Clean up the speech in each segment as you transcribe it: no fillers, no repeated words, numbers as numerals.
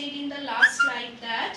said in the last slide that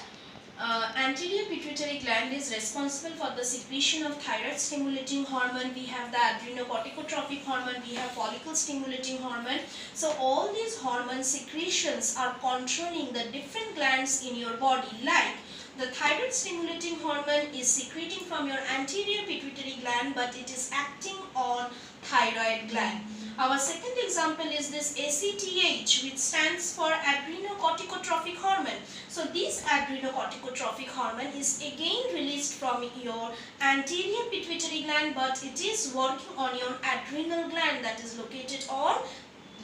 anterior pituitary gland is responsible for the secretion of thyroid stimulating hormone. We have the adrenocorticotropic hormone, we have follicle stimulating hormone. So all these hormone secretions are controlling the different glands in your body. Like the thyroid stimulating hormone is secreting from your anterior pituitary gland, but it is acting on thyroid gland. Our second example is this ACTH, which stands for adrenocorticotropic hormone. So this adrenocorticotropic hormone is again released from your anterior pituitary gland, but it is working on your adrenal gland that is located on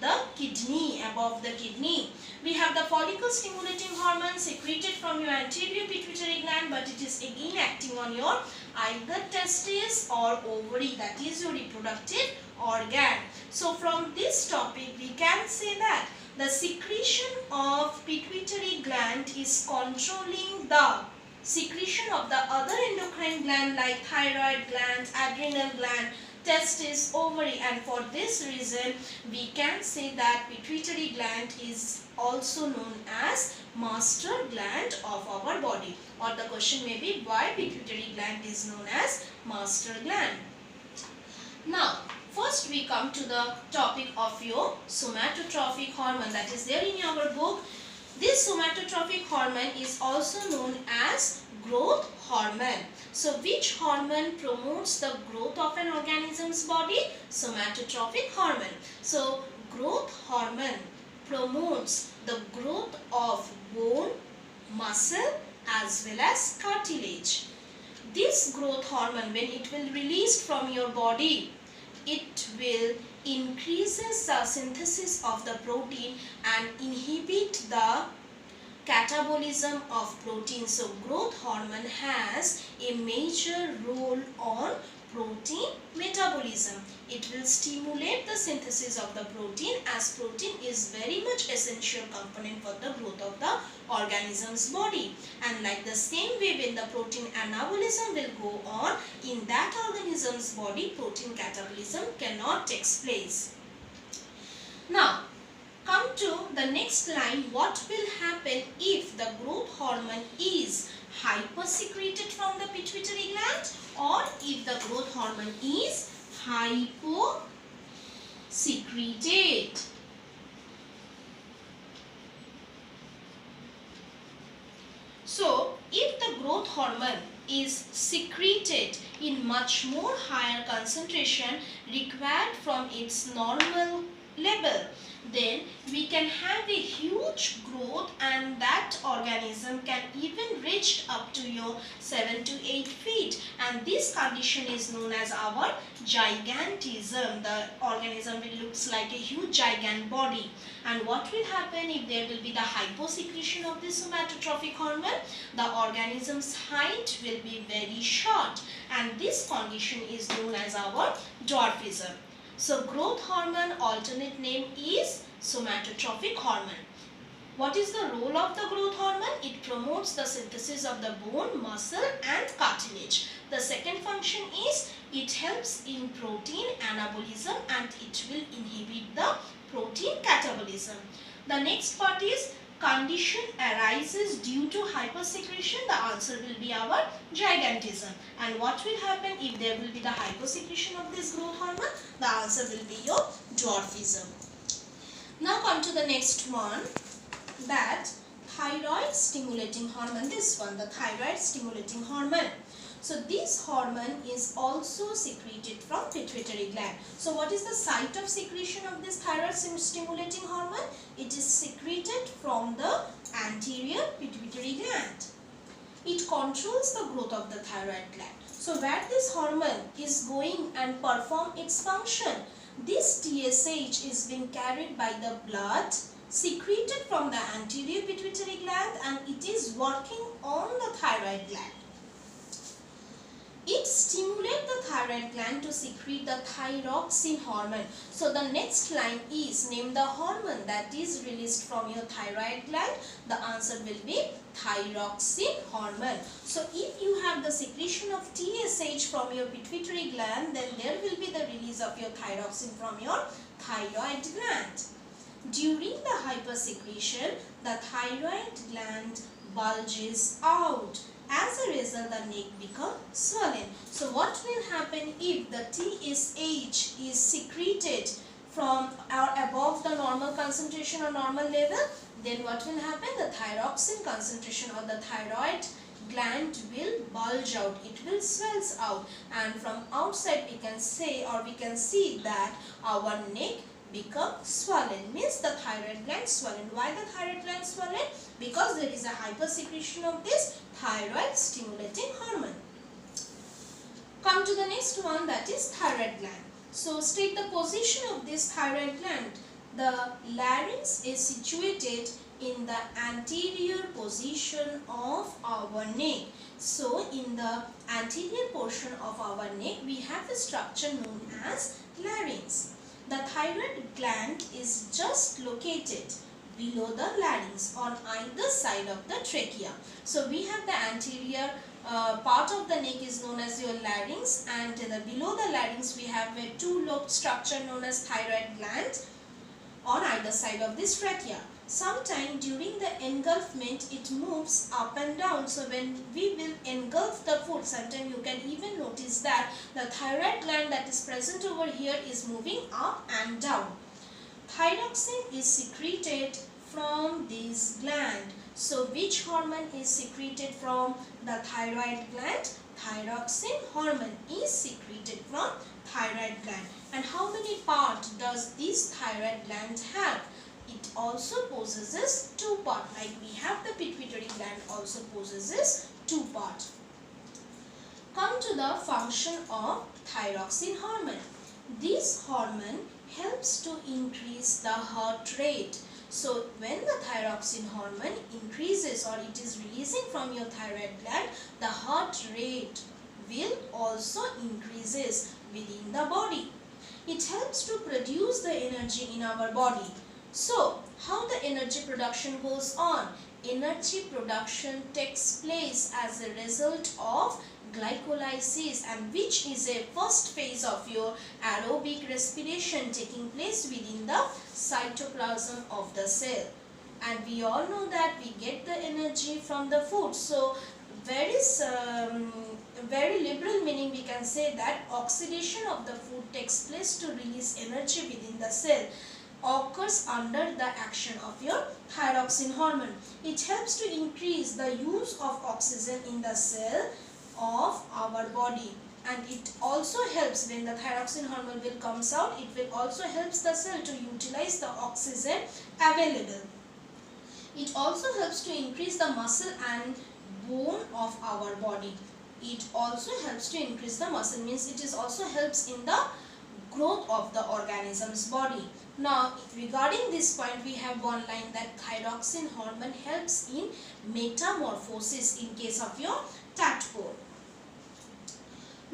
the kidney, above the kidney. We have the follicle stimulating hormone secreted from your anterior pituitary gland, but it is again acting on your either testes or ovary, that is your reproductive organ. So from this topic we can say that the secretion of pituitary gland is controlling the secretion of the other endocrine gland like thyroid gland, adrenal gland, testis, ovary, and for this reason we can say that pituitary gland is also known as master gland of our body. Or the question may be, why pituitary gland is known as master gland? Now first we come to the topic of your somatotropic hormone that is there in your book. This somatotropic hormone is also known as growth hormone. So which hormone promotes the growth of an organism's body? Somatotropic hormone. So growth hormone promotes the growth of bone, muscle as well as cartilage. This growth hormone, when it will release from your body, it will increases the synthesis of the protein and inhibit the catabolism of protein. So growth hormone has a major role on protein metabolism. It will stimulate the synthesis of the protein, as protein is very much essential component for the growth of the organism's body. And like the same way, when the protein anabolism will go on in that organism's body, protein catabolism cannot take place. Now come to the next line. What will happen if the growth hormone is hypersecreted from the pituitary gland, or if the growth hormone is hyposecreted? So if the growth hormone is secreted in much more higher concentration required from its normal level, then we can have a huge growth, and that organism can even reach up to your 7 to 8 feet, and this condition is known as our gigantism. The organism will looks like a huge gigant body. And what will happen if there will be the hyposecretion of this somatotropic hormone? The organism's height will be very short, and this condition is known as our dwarfism. So growth hormone, alternate name is somatotropic hormone. What is the role of the growth hormone? It promotes the synthesis of the bone, muscle and cartilage. The second function is it helps in protein anabolism and it will inhibit the protein catabolism. The next part is condition arises due to hypersecretion. The answer will be our gigantism. And what will happen if there will be the hypersecretion of this growth hormone? The answer will be your dwarfism. Now come to the next one, that thyroid stimulating hormone. This one, the thyroid stimulating hormone. So this hormone is also secreted from pituitary gland. So what is the site of secretion of this thyroid stimulating hormone? It is secreted from the anterior pituitary gland. It controls the growth of the thyroid gland. So where this hormone is going and perform its function, this TSH is being carried by the blood, secreted from the anterior pituitary gland, and it is working on the thyroid gland. It stimulates the thyroid gland to secrete the thyroxine hormone. So the next line is name the hormone that is released from your thyroid gland. The answer will be thyroxine hormone. So if you have the secretion of TSH from your pituitary gland, then there will be the release of your thyroxine from your thyroid gland. During the hypersecretion, the thyroid gland bulges out. As a result, the neck becomes swollen. So what will happen if the TSH is secreted from or above the normal concentration or normal level? Then what will happen? The thyroxine concentration or the thyroid gland will bulge out. It will swells out, and from outside we can say or we can see that our neck become swollen, means the thyroid gland swollen. Why the thyroid gland swollen? Because there is a hypersecretion of this thyroid stimulating hormone. Come to the next one, that is thyroid gland. So state the position of this thyroid gland. The larynx is situated in the anterior position of our neck. So in the anterior portion of our neck we have a structure known as larynx. The thyroid gland is just located below the larynx on either side of the trachea. So we have the anterior part of the neck is known as your larynx, and below the larynx we have a two-lobed structure known as thyroid gland on either side of this trachea. Sometime during the engulfment it moves up and down. So when we will engulf the food, sometime you can even notice that the thyroid gland that is present over here is moving up and down. Thyroxine is secreted from this gland. So which hormone is secreted from the thyroid gland? Thyroxine hormone is secreted from thyroid gland. And how many parts does this thyroid gland have? It also possesses two parts. Like we have the pituitary gland also possesses two parts. Come to the function of thyroxine hormone. This hormone helps to increase the heart rate. So when the thyroxine hormone increases or it is releasing from your thyroid gland, the heart rate will also increases within the body. It helps to produce the energy in our body. So how the energy production goes on? Energy production takes place as a result of glycolysis, and which is a first phase of your aerobic respiration taking place within the cytoplasm of the cell. And we all know that we get the energy from the food. So very liberal meaning we can say that oxidation of the food takes place to release energy within the cell occurs under the action of your thyroxine hormone. It helps to increase the use of oxygen in the cell of our body, and it also helps when the thyroxine hormone will comes out, it will also helps the cell to utilize the oxygen available. It also helps to increase the muscle and bone of our body. It also helps to increase the muscle, means it is also helps in the growth of the organism's body. Now regarding this point we have one line that thyroxine hormone helps in metamorphosis in case of your tadpole.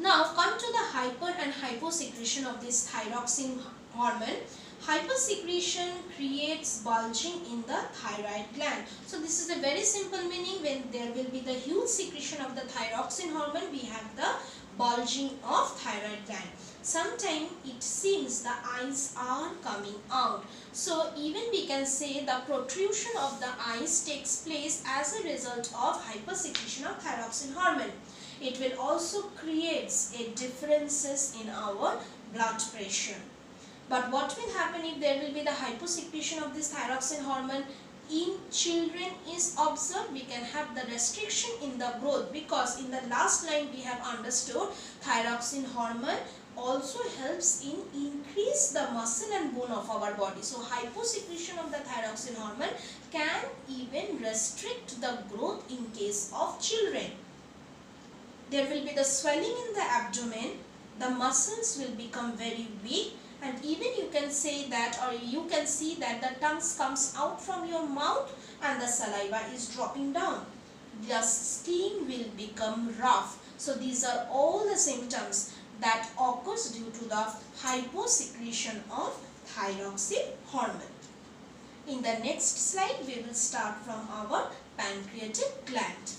Now come to the hyper and hyposecretion of this thyroxine hormone. Hypersecretion creates bulging in the thyroid gland. So this is a very simple meaning. When there will be the huge secretion of the thyroxine hormone, we have the bulging of thyroid gland. Sometimes it seems the eyes are coming out. So even we can say the protrusion of the eyes takes place as a result of hypersecretion of thyroxine hormone. It will also create a differences in our blood pressure. But what will happen if there will be the hyposecretion of this thyroxine hormone in children is observed? We can have the restriction in the growth, because in the last line we have understood thyroxine hormone also helps in increase the muscle and bone of our body. So hyposecretion of the thyroxine hormone can even restrict the growth in case of children. There will be the swelling in the abdomen, the muscles will become very weak, and even you can say that, or you can see that the tongue comes out from your mouth and the saliva is dropping down. The skin will become rough. So these are all the symptoms that occurs due to the hyposecretion of thyroxine hormone. In the next slide we will start from our pancreatic gland.